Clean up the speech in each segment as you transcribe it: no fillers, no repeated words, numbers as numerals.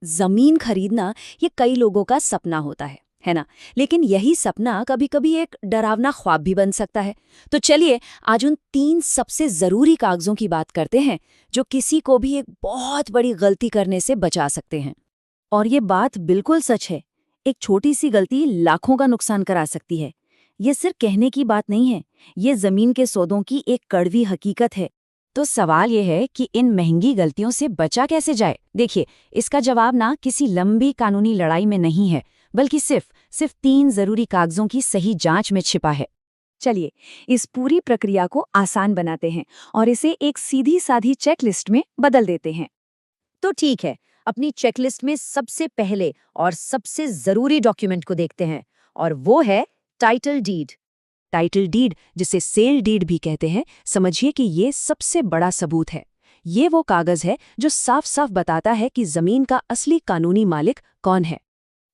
जमीन खरीदना ये कई लोगों का सपना होता है ना। लेकिन यही सपना कभी कभी एक डरावना ख्वाब भी बन सकता है। तो चलिए आज उन 3 सबसे जरूरी कागजों की बात करते हैं जो किसी को भी एक बहुत बड़ी गलती करने से बचा सकते हैं। और ये बात बिल्कुल सच है। एक छोटी सी गलती लाखों का नुकसान करा सकती है। ये सिर्फ कहने की बात नहीं है, ये जमीन के सौदों की एक कड़वी हकीकत है। तो सवाल ये है कि इन महंगी गलतियों से बचा कैसे जाए। देखिए, इसका जवाब ना किसी लंबी कानूनी लड़ाई में नहीं है, बल्कि सिर्फ 3 जरूरी कागजों की सही जांच में छिपा है। चलिए इस पूरी प्रक्रिया को आसान बनाते हैं और इसे एक सीधी साधी चेकलिस्ट में बदल देते हैं। तो ठीक है, अपनी चेकलिस्ट में सबसे पहले और सबसे जरूरी डॉक्यूमेंट को देखते हैं, और वो है टाइटल डीड। टाइटल डीड, जिसे सेल डीड भी कहते हैं, समझिए कि ये सबसे बड़ा सबूत है। ये वो कागज है जो साफ साफ बताता है कि जमीन का असली कानूनी मालिक कौन है।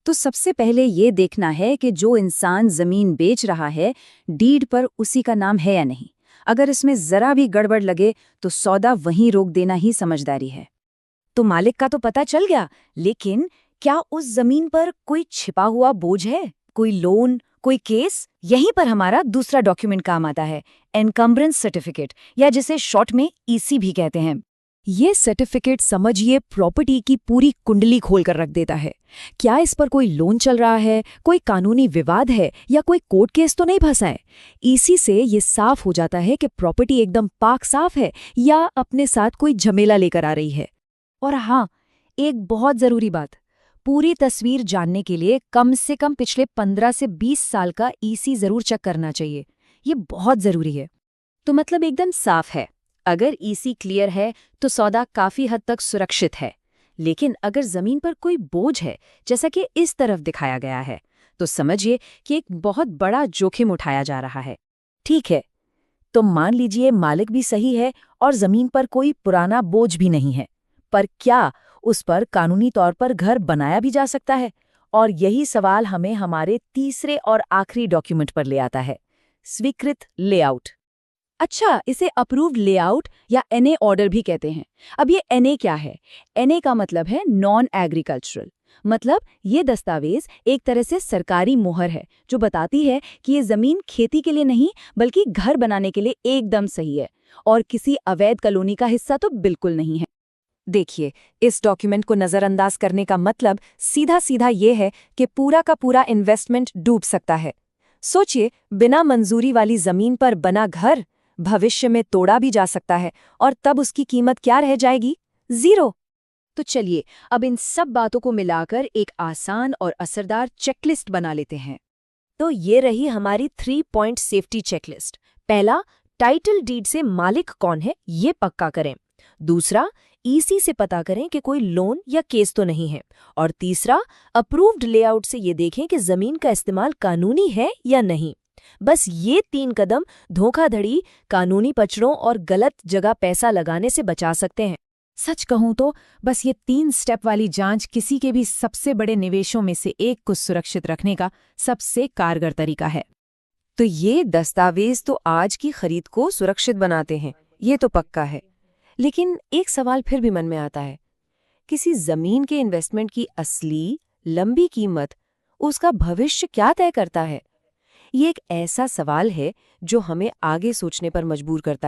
तो सबसे पहले ये देखना है कि जो इंसान जमीन बेच रहा है, डीड पर उसी का नाम है या नहीं। अगर इसमें जरा भी गड़बड़ लगे तो सौदा वहीं रोक देना ही समझदारी है। तो मालिक का तो पता चल गया, लेकिन क्या उस जमीन पर कोई छिपा हुआ बोझ है, कोई लोन, कोई केस? यहीं पर हमारा दूसरा डॉक्यूमेंट काम आता है, एनकम्बरेंस सर्टिफिकेट, या जिसे शॉर्ट में ईसी भी कहते हैं। ये सर्टिफिकेट समझिए प्रॉपर्टी की पूरी कुंडली खोल कर रख देता है। क्या इस पर कोई लोन चल रहा है, कोई कानूनी विवाद है, या कोई कोर्ट केस तो नहीं फंसा है। इसी से ये साफ हो जाता है कि प्रॉपर्टी एकदम पाक साफ है या अपने साथ कोई झमेला लेकर आ रही है। और हाँ, एक बहुत जरूरी बात, पूरी तस्वीर जानने के लिए कम से कम पिछले 15 से 20 साल का ईसी जरूर चेक करना चाहिए। ये बहुत जरूरी है। तो मतलब एकदम साफ है। अगर ईसी क्लियर है तो सौदा काफी हद तक सुरक्षित है। लेकिन अगर जमीन पर कोई बोझ है, जैसा कि इस तरफ दिखाया गया है, तो समझिए कि एक बहुत बड़ा जोखिम उठाया जा रहा है। ठीक है, तो मान लीजिए मालिक भी सही है और जमीन पर कोई पुराना बोझ भी नहीं है, पर क्या उस पर कानूनी तौर पर घर बनाया भी जा सकता है? और यही सवाल हमें हमारे तीसरे और आखिरी डॉक्यूमेंट पर ले आता है, स्वीकृत लेआउट। अच्छा, इसे अप्रूव्ड लेआउट या एनए ऑर्डर भी कहते हैं। अब ये एनए क्या है? एनए का मतलब है नॉन एग्रीकल्चरल। मतलब ये दस्तावेज एक तरह से सरकारी मुहर है जो बताती है कि ये जमीन खेती के लिए नहीं बल्कि घर बनाने के लिए एकदम सही है और किसी अवैध कॉलोनी का हिस्सा तो बिल्कुल नहीं है। देखिए, इस डॉक्यूमेंट को नजरअंदाज करने का मतलब सीधा सीधा ये है कि पूरा का पूरा इन्वेस्टमेंट डूब सकता है। सोचिए, बिना मंजूरी वाली जमीन पर बना घर भविष्य में तोड़ा भी जा सकता है, और तब उसकी कीमत क्या रह जाएगी? ज़ीरो। तो चलिए अब इन सब बातों को मिलाकर एक आसान और असरदार चेकलिस्ट बना लेते हैं। तो ये रही हमारी 3 पॉइंट सेफ्टी चेकलिस्ट। पहला, टाइटल डीड से मालिक कौन है ये पक्का करें। दूसरा, ईसी से पता करें कि कोई लोन या केस तो नहीं है। और तीसरा, अप्रूव्ड लेआउट से ये देखें कि जमीन का इस्तेमाल कानूनी है या नहीं। बस ये 3 कदम धोखाधड़ी, कानूनी पचड़ों और गलत जगह पैसा लगाने से बचा सकते हैं। सच कहूं तो बस ये 3 स्टेप वाली जांच किसी के भी सबसे बड़े निवेशों में से एक को सुरक्षित रखने का सबसे कारगर तरीका है। तो ये दस्तावेज तो आज की खरीद को सुरक्षित बनाते हैं, ये तो पक्का है। लेकिन एक सवाल फिर भी मन में आता है, किसी जमीन के इन्वेस्टमेंट की असली लंबी कीमत, उसका भविष्य क्या तय करता है? ये एक ऐसा सवाल है जो हमें आगे सोचने पर मजबूर करता है।